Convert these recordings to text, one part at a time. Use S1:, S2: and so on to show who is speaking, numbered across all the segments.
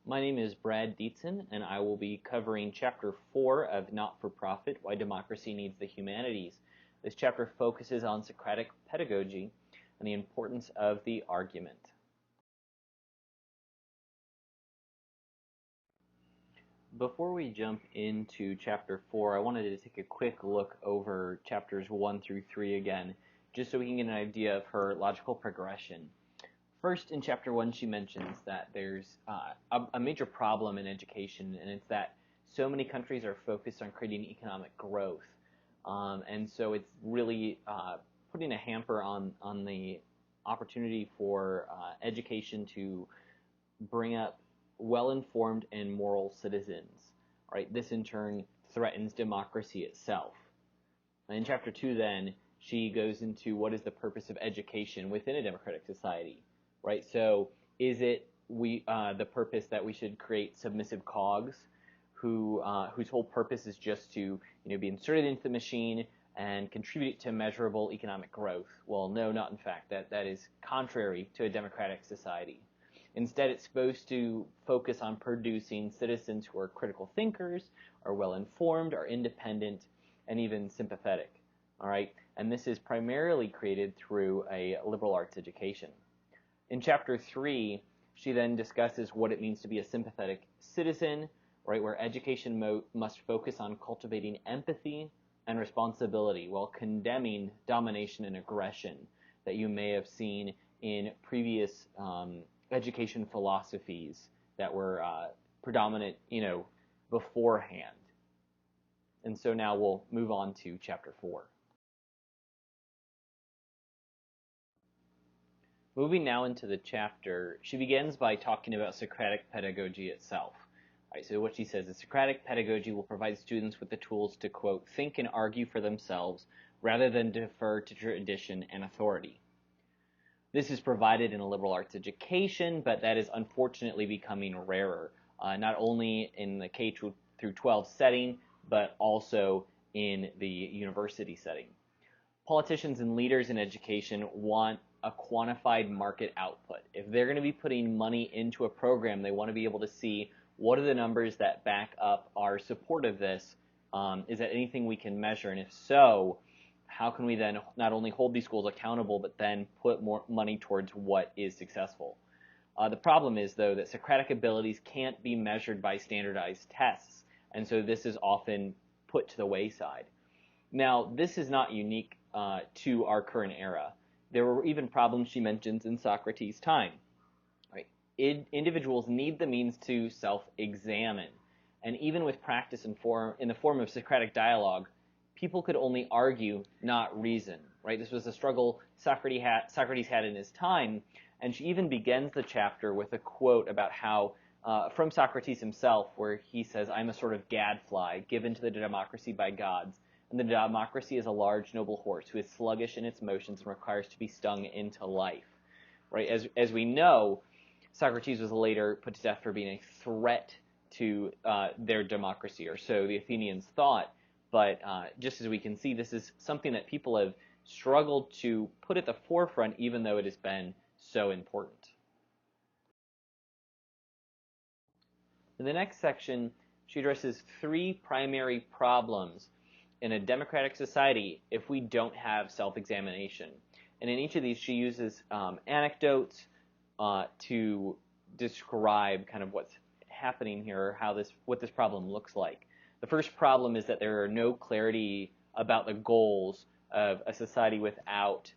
S1: My name is Brad Dietzen, and I will be covering Chapter 4 of Not-for-Profit, Why Democracy Needs the Humanities. This chapter focuses on Socratic pedagogy and the importance of the argument. Before we jump into Chapter 4, I wanted to take a quick look over Chapters 1 through 3 again, just so we can get an idea of her logical progression. First, in Chapter 1, she mentions that there's a major problem in education, and it's that so many countries are focused on creating economic growth. And so it's really putting a hamper on the opportunity for education to bring up well-informed and moral citizens. Right? This, in turn, threatens democracy itself. In Chapter 2, then, she goes into what is the purpose of education within a democratic society. Right, so is it the purpose that we should create submissive cogs whose whole purpose is just to be inserted into the machine and contribute to measurable economic growth? Well, no, not in fact. That is contrary to a democratic society. Instead, it's supposed to focus on producing citizens who are critical thinkers, are well-informed, are independent, and even sympathetic. All right, and this is primarily created through a liberal arts education. In Chapter 3, she then discusses what it means to be a sympathetic citizen, right, where education must focus on cultivating empathy and responsibility while condemning domination and aggression that you may have seen in previous education philosophies that were predominant, beforehand. And so now we'll move on to Chapter 4. Moving now into the chapter, she begins by talking about Socratic pedagogy itself. All right, so what she says is Socratic pedagogy will provide students with the tools to, quote, think and argue for themselves rather than defer to tradition and authority. This is provided in a liberal arts education, but that is unfortunately becoming rarer, not only in the K through 12 setting, but also in the university setting. Politicians and leaders in education want a quantified market output. If they're going to be putting money into a program, they want to be able to see what are the numbers that back up our support of this. Is that anything we can measure? And if so, how can we then not only hold these schools accountable, but then put more money towards what is successful? The problem is, though, that Socratic abilities can't be measured by standardized tests, and so this is often put to the wayside. Now, this is not unique to our current era. There were even problems she mentions in Socrates' time. Right? Individuals need the means to self-examine. And even with practice in the form of Socratic dialogue, people could only argue, not reason. Right? This was a struggle Socrates had in his time, and she even begins the chapter with a quote about how, from Socrates himself, where he says, I'm a sort of gadfly given to the democracy by gods. And the democracy is a large, noble horse who is sluggish in its motions and requires to be stung into life. Right? As we know, Socrates was later put to death for being a threat to their democracy, or so the Athenians thought. But just as we can see, this is something that people have struggled to put at the forefront, even though it has been so important. In the next section, she addresses three primary problems in a democratic society if we don't have self-examination. And in each of these, she uses anecdotes to describe kind of what's happening here, or what this problem looks like. The first problem is that there are no clarity about the goals of a society without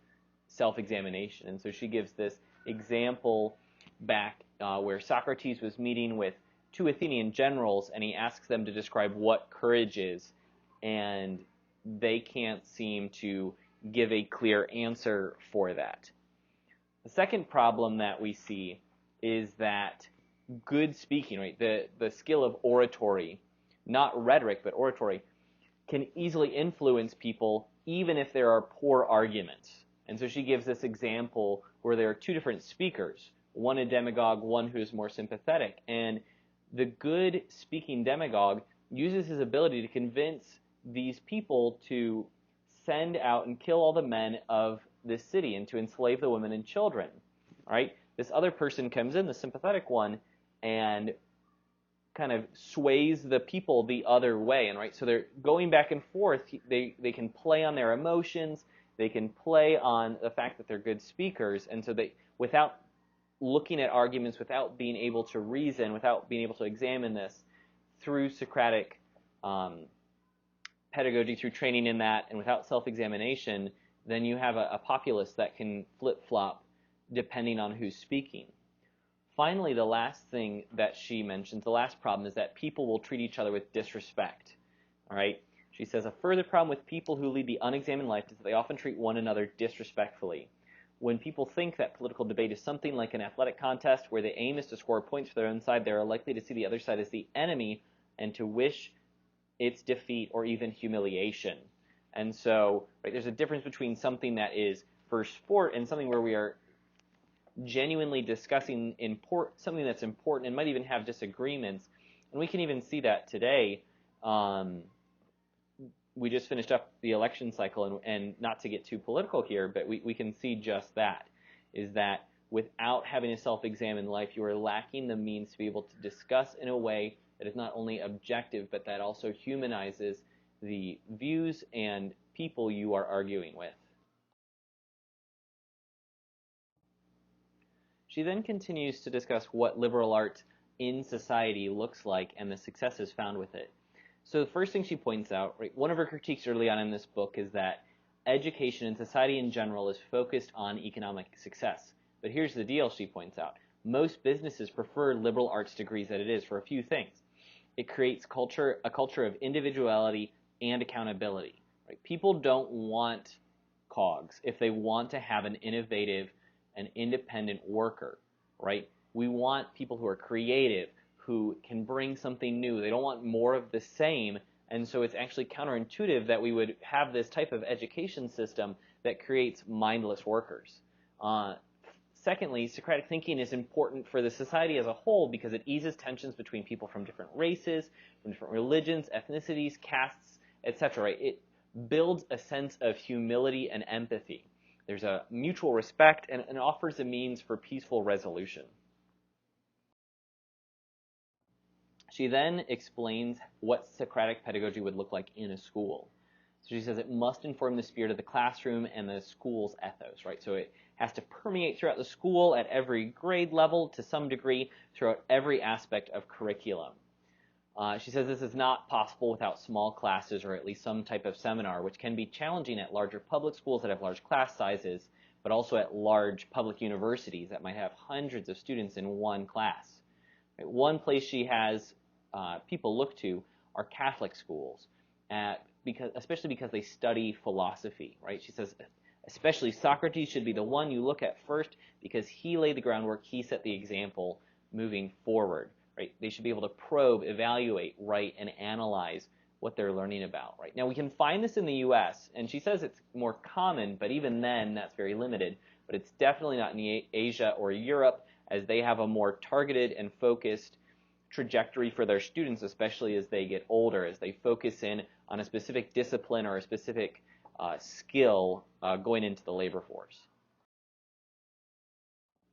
S1: self-examination. And so she gives this example back where Socrates was meeting with two Athenian generals, and he asks them to describe what courage is, and they can't seem to give a clear answer for that. The second problem that we see is that good speaking, right, the skill of oratory, not rhetoric, but oratory, can easily influence people even if there are poor arguments. And so she gives this example where there are two different speakers, one a demagogue, one who is more sympathetic. And the good speaking demagogue uses his ability to convince these people to send out and kill all the men of this city and to enslave the women and children. All right? This other person comes in, the sympathetic one, and kind of sways the people the other way, and right, so they're going back and forth. They can play on their emotions, they can play on the fact that they're good speakers, and so they, without looking at arguments, without being able to reason, without being able to examine this through Socratic pedagogy, through training in that, and without self-examination, then you have a populace that can flip-flop depending on who's speaking. Finally, the last thing that she mentions, the last problem, is that people will treat each other with disrespect. All right? She says, a further problem with people who lead the unexamined life is that they often treat one another disrespectfully. When people think that political debate is something like an athletic contest where the aim is to score points for their own side, they are likely to see the other side as the enemy and to wish its defeat or even humiliation. And so, right, there's a difference between something that is for sport and something where we are genuinely discussing something that's important and might even have disagreements. And we can even see that today. We just finished up the election cycle, and not to get too political here, but we can see just that, is that without having a self-examined life, you are lacking the means to be able to discuss in a way that is not only objective, but that also humanizes the views and people you are arguing with. She then continues to discuss what liberal arts in society looks like and the successes found with it. So the first thing she points out, right, one of her critiques early on in this book is that education and society in general is focused on economic success. But here's the deal, she points out. Most businesses prefer liberal arts degrees as it is for a few things. It creates a culture of individuality and accountability. Right? People don't want cogs if they want to have an innovative and independent worker, right? We want people who are creative, who can bring something new. They don't want more of the same, and so it's actually counterintuitive that we would have this type of education system that creates mindless workers. Secondly, Socratic thinking is important for the society as a whole because it eases tensions between people from different races, from different religions, ethnicities, castes, etc. Right? It builds a sense of humility and empathy. There's a mutual respect and offers a means for peaceful resolution. She then explains what Socratic pedagogy would look like in a school. So she says it must inform the spirit of the classroom and the school's ethos, right? So it has to permeate throughout the school at every grade level to some degree throughout every aspect of curriculum. She says this is not possible without small classes or at least some type of seminar, which can be challenging at larger public schools that have large class sizes, but also at large public universities that might have hundreds of students in one class. Right? One place she has people look to are Catholic schools, especially because they study philosophy. Right? She says especially Socrates should be the one you look at first because he laid the groundwork, he set the example moving forward. Right? They should be able to probe, evaluate, write, and analyze what they're learning about. Right? Now, we can find this in the U.S., and she says it's more common, but even then, that's very limited. But it's definitely not in Asia or Europe, as they have a more targeted and focused trajectory for their students, especially as they get older, as they focus in on a specific discipline or a specific skill going into the labor force.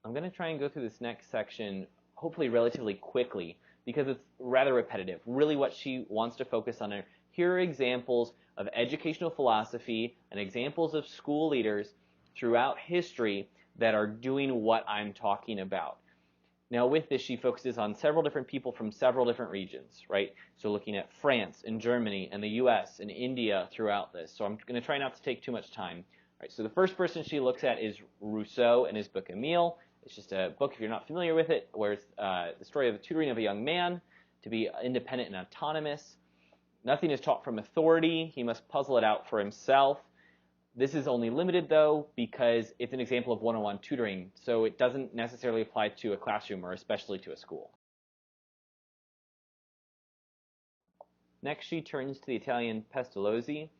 S1: I'm going to try and go through this next section hopefully relatively quickly because it's rather repetitive. Really what she wants to focus on here are examples of educational philosophy and examples of school leaders throughout history that are doing what I'm talking about. Now with this, she focuses on several different people from several different regions, right? So looking at France and Germany and the US and India throughout this. So I'm going to try not to take too much time. Right, so the first person she looks at is Rousseau and his book Emile. It's just a book, if you're not familiar with it, where it's the story of the tutoring of a young man to be independent and autonomous. Nothing is taught from authority. He must puzzle it out for himself. This is only limited, though, because it's an example of one-on-one tutoring, so it doesn't necessarily apply to a classroom or especially to a school. Next, she turns to the Italian Pestalozzi.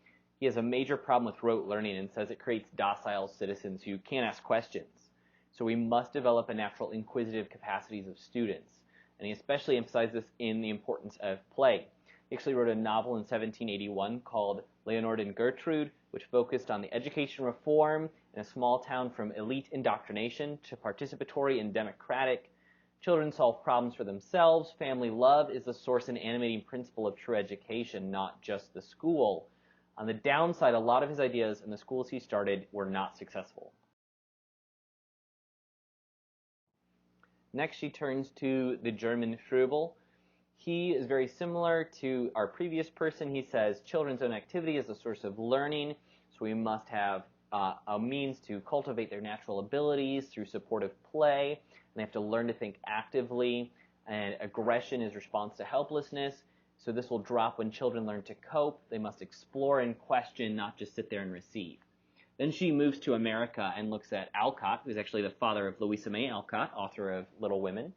S1: He has a major problem with rote learning and says it creates docile citizens who can't ask questions. So we must develop a natural inquisitive capacities of students. And he especially emphasized this in the importance of play. He actually wrote a novel in 1781 called Leonard and Gertrude, which focused on the education reform in a small town from elite indoctrination to participatory and democratic Children solve problems for themselves. Family love is the source and animating principle of true education, not just the school. On the downside, a lot of his ideas and the schools he started were not successful. Next, she turns to the German Froebel. He is very similar to our previous person. He says children's own activity is a source of learning, so we must have a means to cultivate their natural abilities through supportive play, and they have to learn to think actively, and aggression is response to helplessness, so this will drop when children learn to cope. They must explore and question, not just sit there and receive. Then she moves to America and looks at Alcott, who's actually the father of Louisa May Alcott, author of Little Women.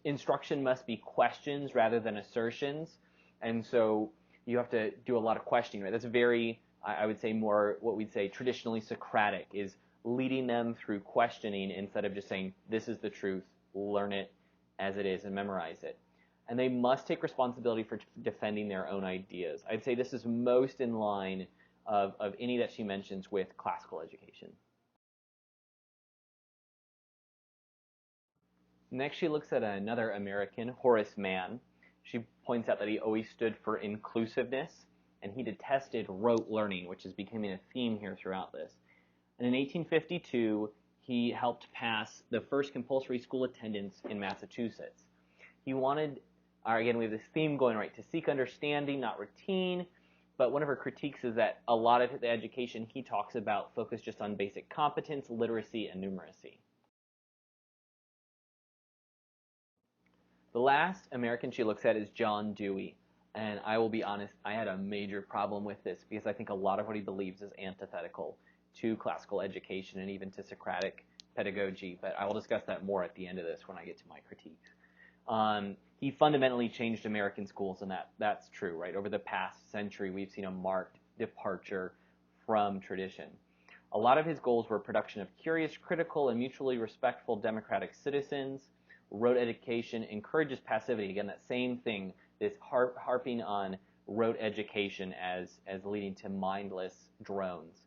S1: Instruction must be questions rather than assertions, and so you have to do a lot of questioning, right? That's very, I would say, more what we'd say traditionally Socratic, is leading them through questioning instead of just saying, this is the truth, learn it as it is and memorize it. And they must take responsibility for defending their own ideas. I'd say this is most in line of any that she mentions with classical education. Next, she looks at another American, Horace Mann. She points out that he always stood for inclusiveness, and he detested rote learning, which is becoming a theme here throughout this. And in 1852, he helped pass the first compulsory school attendance in Massachusetts. He wanted, again, we have this theme going, right, to seek understanding, not routine, but one of her critiques is that a lot of the education he talks about focus just on basic competence, literacy, and numeracy. The last American she looks at is John Dewey, and I will be honest, I had a major problem with this because I think a lot of what he believes is antithetical to classical education and even to Socratic pedagogy, but I will discuss that more at the end of this when I get to my critiques. He fundamentally changed American schools, and that's true, right? Over the past century, we've seen a marked departure from tradition. A lot of his goals were production of curious, critical, and mutually respectful democratic citizens. Rote education encourages passivity. Again, that same thing, this harping on rote education as leading to mindless drones.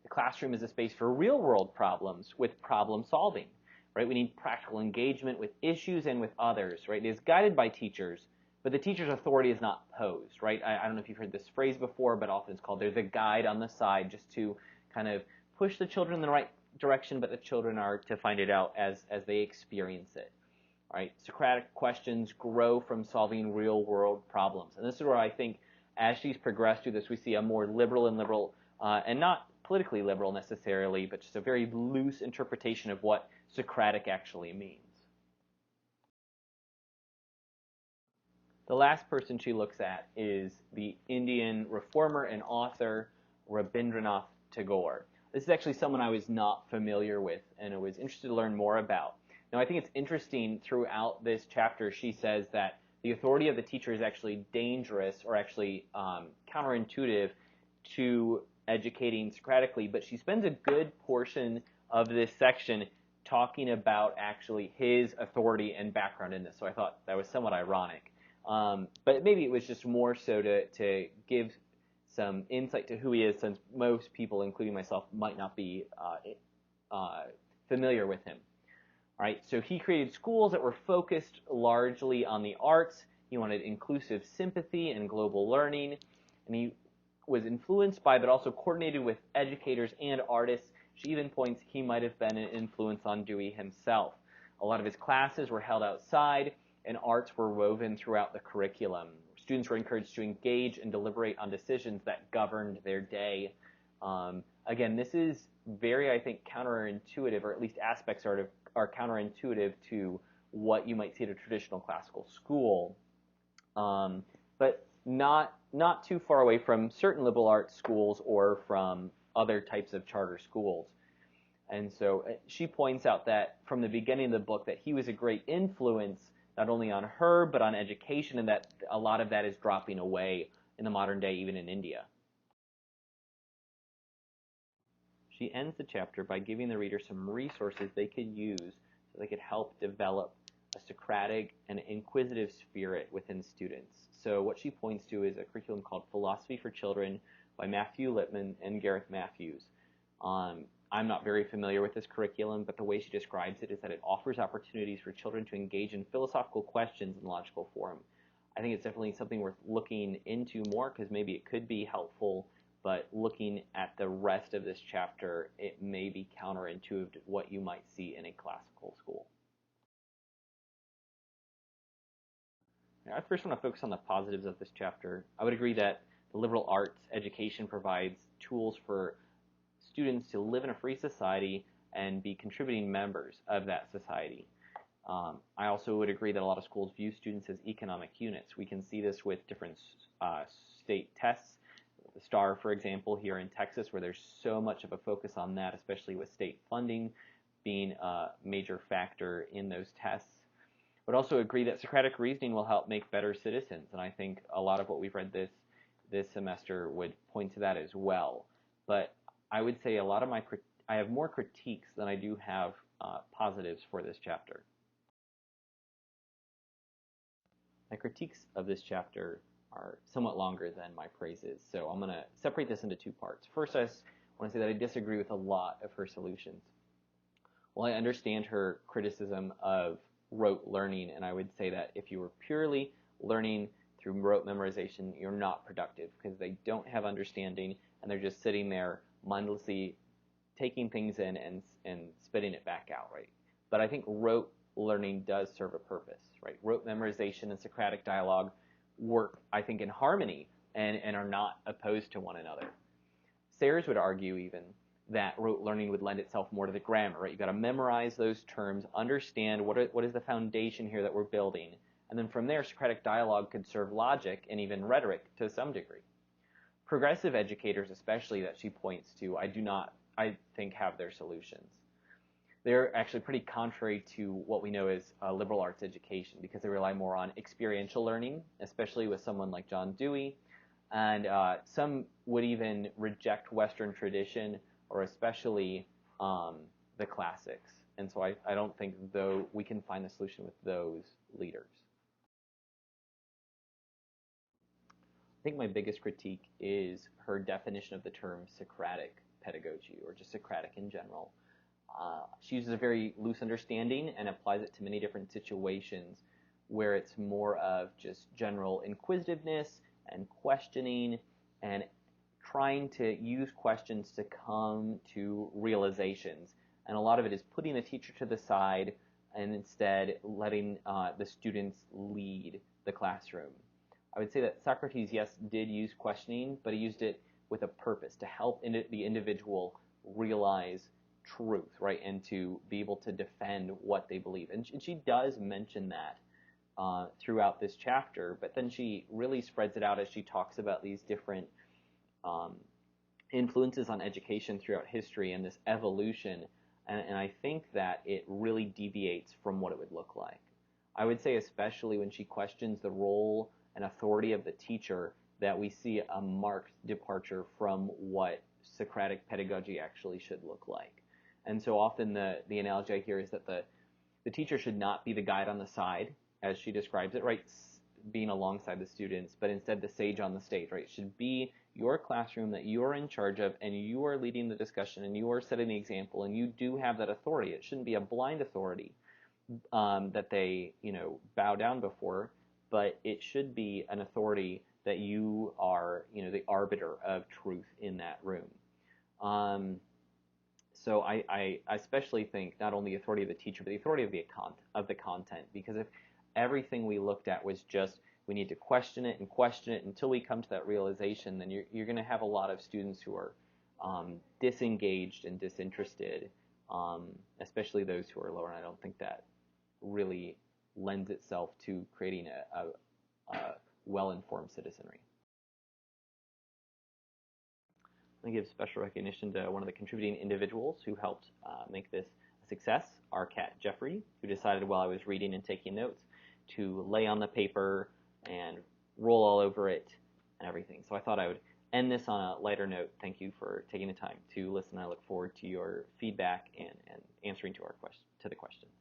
S1: The classroom is a space for real-world problems with problem solving. Right? We need practical engagement with issues and with others, right? It is guided by teachers, but the teacher's authority is not posed, right? I don't know if you've heard this phrase before, but often it's called, there's a guide on the side just to kind of push the children in the right direction, but the children are to find it out as they experience it, right? Socratic questions grow from solving real-world problems. And this is where I think as she's progressed through this, we see a more liberal, and not politically liberal necessarily, but just a very loose interpretation of what Socratic actually means. The last person she looks at is the Indian reformer and author Rabindranath Tagore. This is actually someone I was not familiar with and I was interested to learn more about. Now, I think it's interesting throughout this chapter she says that the authority of the teacher is actually dangerous or actually counterintuitive to educating Socratically, but she spends a good portion of this section talking about actually his authority and background in this. So I thought that was somewhat ironic. But maybe it was just more so to give some insight to who he is, since most people, including myself, might not be familiar with him. All right, so he created schools that were focused largely on the arts. He wanted inclusive sympathy and global learning, and he was influenced by, but also coordinated with educators and artists. She even points he might have been an influence on Dewey himself. A lot of his classes were held outside, and arts were woven throughout the curriculum. Students were encouraged to engage and deliberate on decisions that governed their day. Again, this is very, I think, counterintuitive, or at least aspects are counterintuitive to what you might see at a traditional classical school, but not too far away from certain liberal arts schools or from other types of charter schools. And so she points out that from the beginning of the book that he was a great influence not only on her but on education, and that a lot of that is dropping away in the modern day, even in India. She ends the chapter by giving the reader some resources they could use so they could help develop a Socratic and inquisitive spirit within students. So what she points to is a curriculum called Philosophy for Children by Matthew Lipman and Gareth Matthews. I'm not very familiar with this curriculum, but the way she describes it is that it offers opportunities for children to engage in philosophical questions in logical form. I think it's definitely something worth looking into more because maybe it could be helpful, but looking at the rest of this chapter, it may be counterintuitive to what you might see in a classical school. I first want to focus on the positives of this chapter. I would agree that the liberal arts education provides tools for students to live in a free society and be contributing members of that society. I also would agree that a lot of schools view students as economic units. We can see this with different state tests. The STAR, for example, here in Texas, where there's so much of a focus on that, especially with state funding being a major factor in those tests. I would also agree that Socratic reasoning will help make better citizens, and I think a lot of what we've read this semester would point to that as well. But I would say I have more critiques than I do have positives for this chapter. My critiques of this chapter are somewhat longer than my praises, so I'm going to separate this into two parts. First, I want to say that I disagree with a lot of her solutions. While I understand her criticism of rote learning, and I would say that if you were purely learning through rote memorization, you're not productive because they don't have understanding and they're just sitting there mindlessly taking things in and spitting it back out, right? But I think rote learning does serve a purpose, right? Rote memorization and Socratic dialogue work, I think, in harmony and are not opposed to one another. Sayers would argue even that rote learning would lend itself more to the grammar, right? You've got to memorize those terms, understand what is the foundation here that we're building, and then from there, Socratic dialogue could serve logic and even rhetoric to some degree. Progressive educators, especially that she points to, I think have their solutions. They're actually pretty contrary to what we know as liberal arts education because they rely more on experiential learning, especially with someone like John Dewey, and some would even reject Western tradition or especially the classics. And so I don't think though we can find a solution with those leaders. I think my biggest critique is her definition of the term Socratic pedagogy or just Socratic in general. She uses a very loose understanding and applies it to many different situations where it's more of just general inquisitiveness and questioning and trying to use questions to come to realizations. And a lot of it is putting the teacher to the side and instead letting the students lead the classroom. I would say that Socrates, yes, did use questioning, but he used it with a purpose to help the individual realize truth, right, and to be able to defend what they believe. And she does mention that throughout this chapter, but then she really spreads it out as she talks about these different influences on education throughout history and this evolution, and I think that it really deviates from what it would look like. I would say especially when she questions the role and authority of the teacher that we see a marked departure from what Socratic pedagogy actually should look like. And so often the analogy I hear is that the teacher should not be the guide on the side, as she describes it, right, being alongside the students, but instead the sage on the stage, right? It should be your classroom that you are in charge of and you are leading the discussion and you are setting the example and you do have that authority. It shouldn't be a blind authority that they, bow down before, but it should be an authority that you are, the arbiter of truth in that room. So I especially think not only the authority of the teacher, but the authority of the content, because if everything we looked at was just we need to question it until we come to that realization, then you're going to have a lot of students who are disengaged and disinterested, especially those who are lower, and I don't think that really lends itself to creating a well-informed citizenry. I give special recognition to one of the contributing individuals who helped make this a success, our cat Jeffrey, who decided while I was reading and taking notes to lay on the paper and roll all over it and everything. So I thought I would end this on a lighter note. Thank you for taking the time to listen. I look forward to your feedback and answering to the questions.